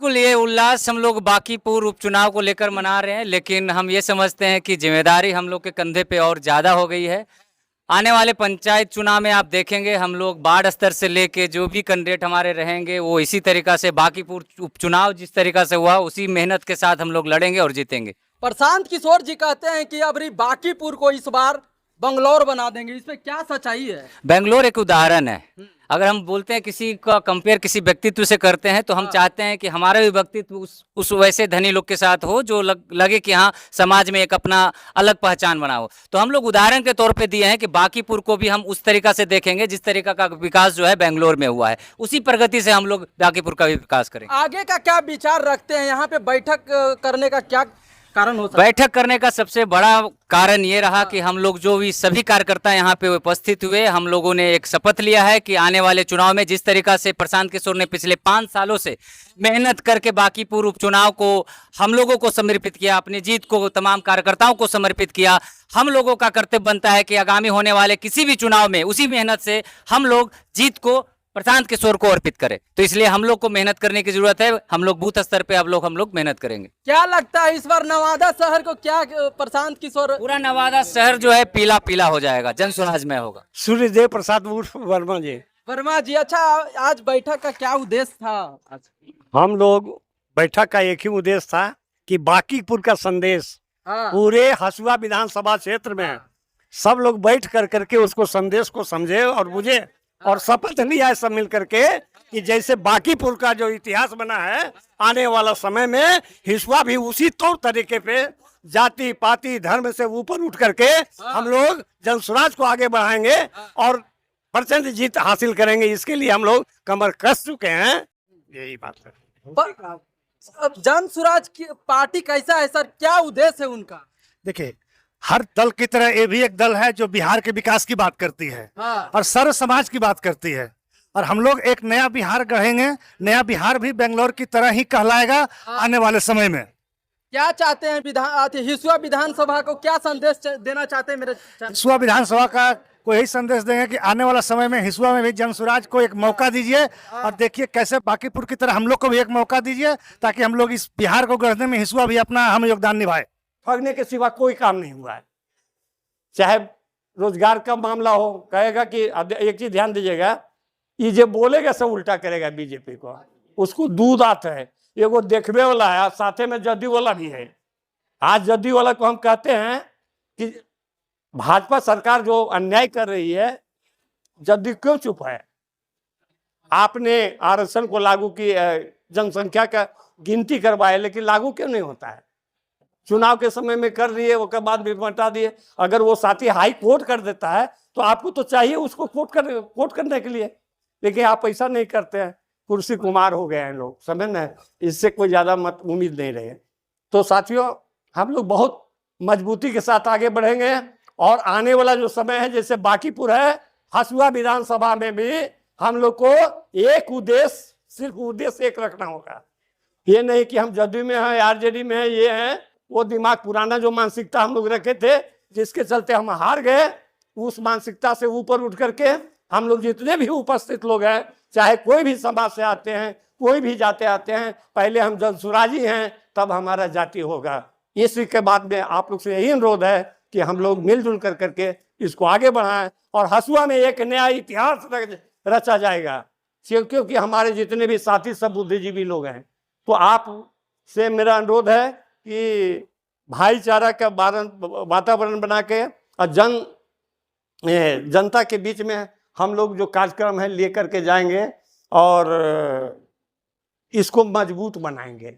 बिल्कुल ये उल्लास हम लोग बांकीपुर उपचुनाव को लेकर मना रहे हैं, लेकिन हम ये समझते हैं कि जिम्मेदारी हम लोग के कंधे पे और ज़्यादा हो गई है। आने वाले पंचायत चुनाव में आप देखेंगे हम लोग वार्ड स्तर से लेके जो भी कैंडिडेट हमारे रहेंगे वो इसी तरीक़ा से बांकीपुर उपचुनाव जिस तरीक़ा से हुआ उसी मेहनत के साथ हम लोग लड़ेंगे और जीतेंगे। प्रशांत किशोर जी कहते हैं कि अब बांकीपुर को इस बार बंगलौर बना देंगे, इस पे क्या सच्चाई है? बेंगलोर एक उदाहरण है। अगर हम बोलते हैं किसी का कंपेयर किसी व्यक्तित्व से करते हैं तो हम चाहते हैं कि हमारा भी व्यक्तित्व उस वैसे धनी लोग के साथ हो जो लगे कि हाँ समाज में एक अपना अलग पहचान बना हो। तो हम लोग उदाहरण के तौर पे दिए हैं कि बांकीपुर को भी हम उस तरीका से देखेंगे जिस तरीका का विकास जो है बेंगलोर में हुआ है, उसी प्रगति से हम लोग बांकीपुर का भी विकास करेंगे। आगे का क्या विचार रखते हैं? यहाँ पे बैठक करने का क्या कारण हो सकता है? बैठक करने का सबसे बड़ा कारण ये रहा कि हम लोग जो भी सभी कार्यकर्ता यहाँ पे उपस्थित हुए, हम लोगों ने एक शपथ लिया है कि आने वाले चुनाव में जिस तरीका से प्रशांत किशोर ने पिछले 5 सालों से मेहनत करके बांकीपुर उपचुनाव को हम लोगों को समर्पित किया, अपनी जीत को तमाम कार्यकर्ताओं को समर्पित किया, हम लोगों का कर्तव्य बनता है कि आगामी होने वाले किसी भी चुनाव में उसी मेहनत से हम लोग जीत को प्रशांत किशोर को अर्पित करें। तो इसलिए हम लोग को मेहनत करने की जरूरत है। हम लोग बूथ स्तर पे हम लोग मेहनत करेंगे। क्या लगता है इस बार नवादा शहर को क्या प्रशांत किशोर? पूरा नवादा शहर जो है पीला पीला हो जाएगा, जन स्वराज में होगा। सूर्यदेव प्रसाद उर्फ वर्मा जी। वर्मा जी, अच्छा आज बैठक का क्या उद्देश्य था? हम लोग बैठक का एक ही उद्देश्य था कि बांकीपुर का संदेश पूरे हसुआ विधानसभा क्षेत्र में सब लोग बैठ करके उसको संदेश को समझे और बुझे और शपथ लिया है सब मिल करके कि जैसे बांकीपुर का जो इतिहास बना है आने वाला समय में हिसुआ भी उसी तौर तरीके पे जाति पाति धर्म से ऊपर उठ करके हम लोग जनस्वराज को आगे बढ़ाएंगे और प्रचंड जीत हासिल करेंगे। इसके लिए हम लोग कमर कस चुके हैं। यही बात है। अब जन स्वराज की पार्टी कैसा है सर, क्या उद्देश्य है उनका? देखिए, हर दल की तरह ये भी एक दल है जो बिहार के विकास की बात करती है और सर्व समाज की बात करती है, और हम लोग एक नया बिहार गढ़ेंगे। नया बिहार भी बेंगलोर की तरह ही कहलाएगा आने वाले समय में। क्या चाहते हैं हिसुआ विधानसभा को, क्या संदेश देना चाहते हैं? मेरे हिसुआ विधानसभा का को यही संदेश देंगे कि आने वाला समय में हिसुआ में भी जनस्वराज को एक मौका दीजिए और देखिए कैसे बांकीपुर की तरह हम लोग को भी एक मौका दीजिए ताकि हम लोग इस बिहार को गढ़ने में हिसुआ भी अपना हम योगदान निभाए। ठगने के सिवा कोई काम नहीं हुआ है। चाहे रोजगार का मामला हो, कहेगा कि एक चीज ध्यान दीजिएगा, ये जो बोलेगा सब उल्टा करेगा बीजेपी को, उसको दूध आता है। एगो देखने वाला है, साथे में जदयू वाला भी है। आज जदयू वाला को हम कहते हैं कि भाजपा सरकार जो अन्याय कर रही है, जदयू क्यों चुप है? आपने आरक्षण को लागू की, जनसंख्या का गिनती करवाए, लेकिन लागू क्यों नहीं होता है? चुनाव के समय में कर दिए, उसके बाद भी बता दिए। अगर वो साथी हाई कोर्ट कर देता है तो आपको तो चाहिए उसको कोर्ट करने के लिए, लेकिन आप ऐसा नहीं करते हैं। कुर्सी कुमार हो गए हैं लोग, समझ में, इससे कोई ज्यादा मत उम्मीद नहीं रहे। तो साथियों, हम लोग बहुत मजबूती के साथ आगे बढ़ेंगे और आने वाला जो समय है, जैसे बांकीपुर है, हसुआ विधानसभा में भी हम लोग को एक उद्देश्य, सिर्फ उद्देश्य एक रखना होगा। ये नहीं कि हम जदयू में हैं, आरजेडी में है, ये है वो दिमाग, पुराना जो मानसिकता हम लोग रखे थे जिसके चलते हम हार गए, उस मानसिकता से ऊपर उठ करके हम लोग जितने भी उपस्थित लोग हैं, चाहे कोई भी समाज से आते हैं, कोई भी जाते आते हैं, पहले हम जनसुराजी हैं तब हमारा जाति होगा। इसी के बाद में आप लोग से यही अनुरोध है कि हम लोग मिलजुल कर करके इसको आगे बढ़ाएं और हसुआ में एक नया इतिहास रचा जाएगा। क्योंकि हमारे जितने भी साथी सब बुद्धिजीवी लोग हैं, तो आप से मेरा अनुरोध है कि भाईचारा का वातावरण बना के और जनता के बीच में हम लोग जो कार्यक्रम है लेकर के जाएंगे और इसको मजबूत बनाएंगे।